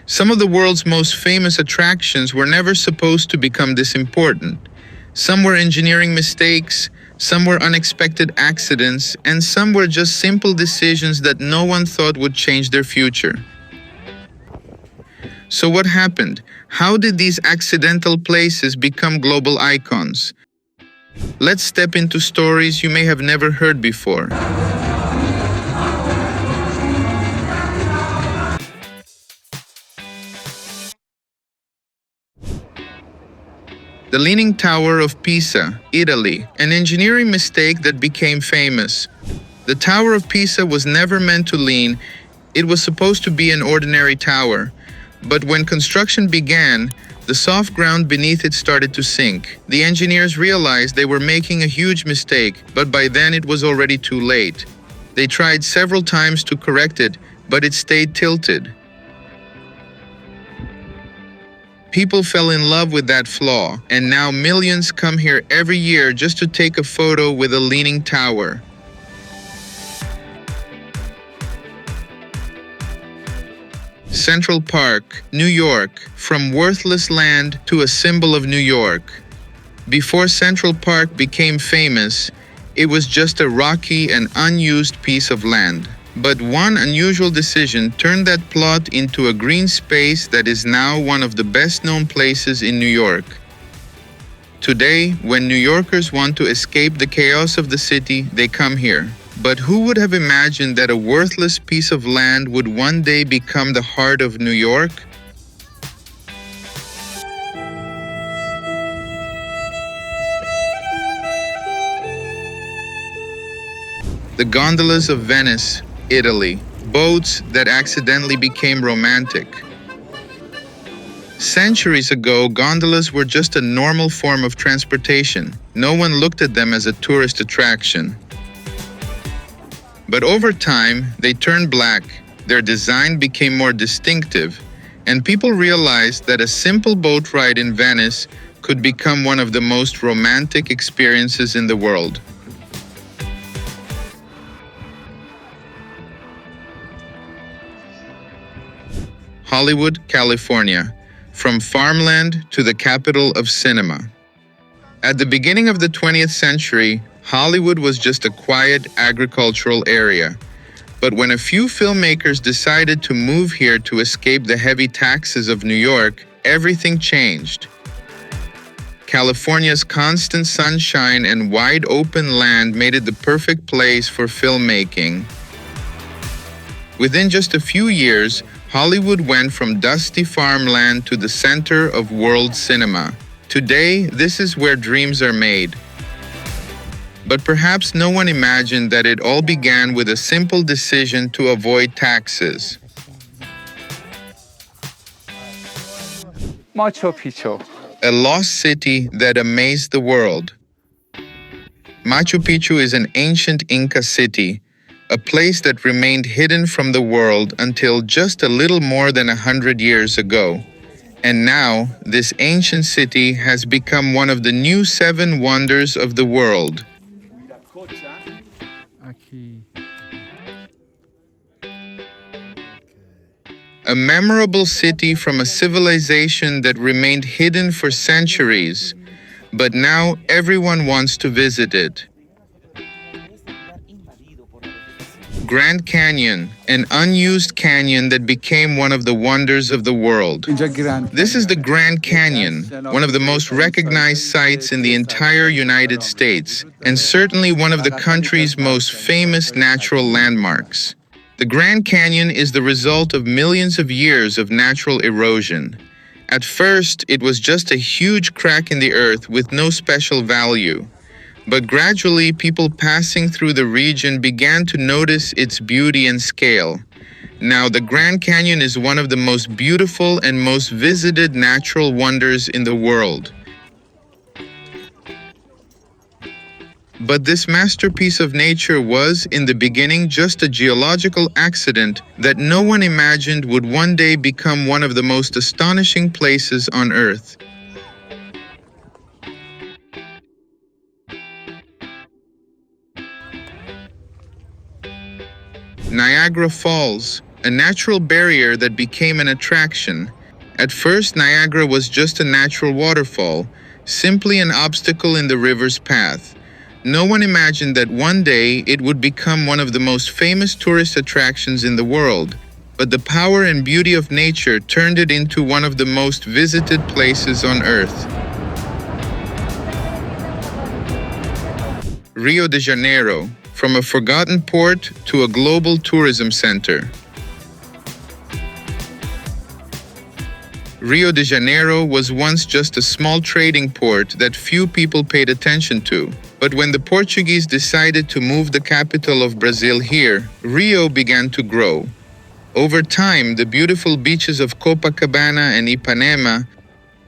Some of the world's most famous attractions were never supposed to become this important. Some were engineering mistakes, some were unexpected accidents, and some were just simple decisions that no one thought would change their future. So what happened? How did these accidental places become global icons? Let's step into stories you may have never heard before. The Leaning Tower of Pisa, Italy, an engineering mistake that became famous. The Tower of Pisa was never meant to lean, it was supposed to be an ordinary tower. But when construction began, the soft ground beneath it started to sink. The engineers realized they were making a huge mistake, but by then it was already too late. They tried several times to correct it, but it stayed tilted. People fell in love with that flaw, and now millions come here every year just to take a photo with a leaning tower. Central Park, New York, from worthless land to a symbol of New York. Before Central Park became famous, it was just a rocky and unused piece of land. But one unusual decision turned that plot into a green space that is now one of the best-known places in New York. Today, when New Yorkers want to escape the chaos of the city, they come here. But who would have imagined that a worthless piece of land would one day become the heart of New York? The gondolas of Venice, Italy. Boats that accidentally became romantic. Centuries ago, gondolas were just a normal form of transportation. No one looked at them as a tourist attraction. But over time, they turned black, their design became more distinctive, and people realized that a simple boat ride in Venice could become one of the most romantic experiences in the world. Hollywood, California, from farmland to the capital of cinema. At the beginning of the 20th century, Hollywood was just a quiet agricultural area. But when a few filmmakers decided to move here to escape the heavy taxes of New York, everything changed. California's constant sunshine and wide open land made it the perfect place for filmmaking. Within just a few years, Hollywood went from dusty farmland to the center of world cinema. Today, this is where dreams are made. But perhaps no one imagined that it all began with a simple decision to avoid taxes. Machu Picchu. A lost city that amazed the world. Machu Picchu is an ancient Inca city, a place that remained hidden from the world until just a little more than 100 years ago. And now, this ancient city has become one of the new 7 wonders of the world. A memorable city from a civilization that remained hidden for centuries, but now everyone wants to visit it. Grand Canyon, an unused canyon that became one of the wonders of the world. This is the Grand Canyon, one of the most recognized sites in the entire United States, and certainly one of the country's most famous natural landmarks. The Grand Canyon is the result of millions of years of natural erosion. At first, it was just a huge crack in the earth with no special value. But gradually, people passing through the region began to notice its beauty and scale. Now, the Grand Canyon is one of the most beautiful and most visited natural wonders in the world. But this masterpiece of nature was, in the beginning, just a geological accident that no one imagined would one day become one of the most astonishing places on Earth. Niagara Falls, a natural barrier that became an attraction. At first, Niagara was just a natural waterfall, simply an obstacle in the river's path. No one imagined that one day it would become one of the most famous tourist attractions in the world. But the power and beauty of nature turned it into one of the most visited places on Earth. Rio de Janeiro, from a forgotten port to a global tourism center. Rio de Janeiro was once just a small trading port that few people paid attention to. But when the Portuguese decided to move the capital of Brazil here, Rio began to grow. Over time, the beautiful beaches of Copacabana and Ipanema,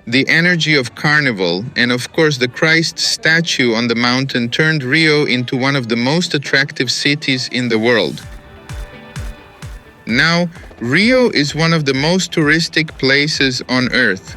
the energy of Carnival, and of course the Christ statue on the mountain turned Rio into one of the most attractive cities in the world. Now, Rio is one of the most touristic places on Earth.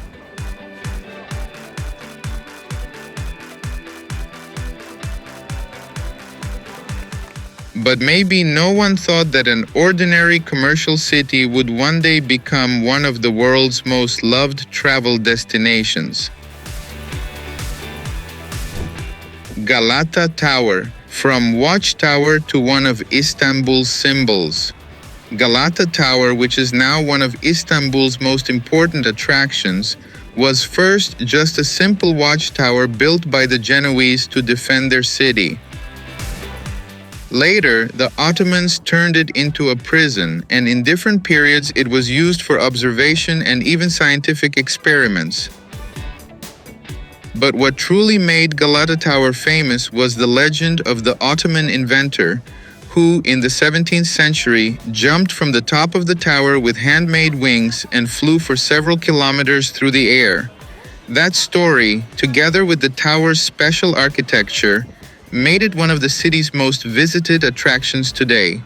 But maybe no one thought that an ordinary commercial city would one day become one of the world's most loved travel destinations. Galata Tower, from Watchtower to one of Istanbul's symbols. Galata Tower, which is now one of Istanbul's most important attractions, was first just a simple watchtower built by the Genoese to defend their city. Later, the Ottomans turned it into a prison, and in different periods it was used for observation and even scientific experiments. But what truly made Galata Tower famous was the legend of the Ottoman inventor, who, in the 17th century, jumped from the top of the tower with handmade wings and flew for several kilometers through the air. That story, together with the tower's special architecture, made it one of the city's most visited attractions today.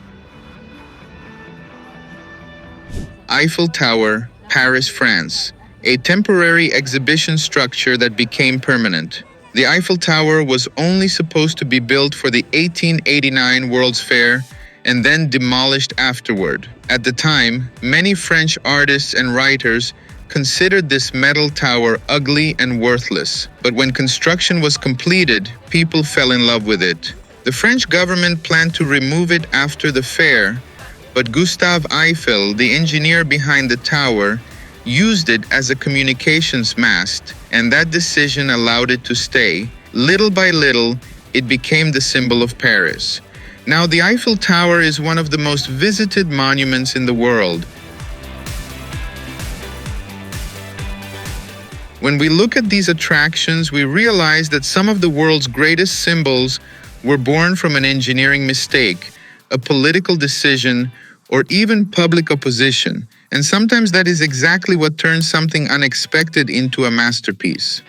Eiffel Tower, Paris, France, a temporary exhibition structure that became permanent. The Eiffel Tower was only supposed to be built for the 1889 World's Fair and then demolished afterward. At the time, many French artists and writers considered this metal tower ugly and worthless. But when construction was completed, people fell in love with it. The French government planned to remove it after the fair, but Gustave Eiffel, the engineer behind the tower, used it as a communications mast, and that decision allowed it to stay. Little by little, it became the symbol of Paris. Now, the Eiffel Tower is one of the most visited monuments in the world. When we look at these attractions, we realize that some of the world's greatest symbols were born from an engineering mistake, a political decision, or even public opposition. And sometimes that is exactly what turns something unexpected into a masterpiece.